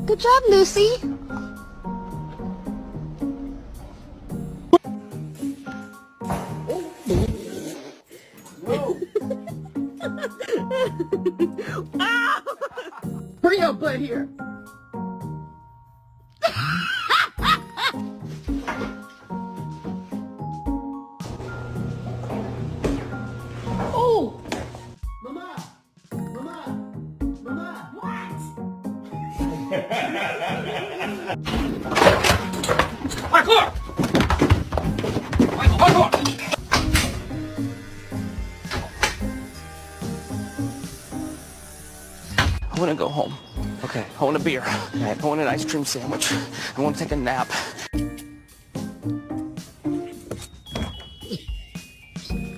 Good job, Lucy. Hurry up, bud, here. Oh! Mama! Mama! Mama! What? Parkour! Parkour! I want to go home. Okay. I want a beer. Right. I want an ice cream sandwich. I want to take a nap.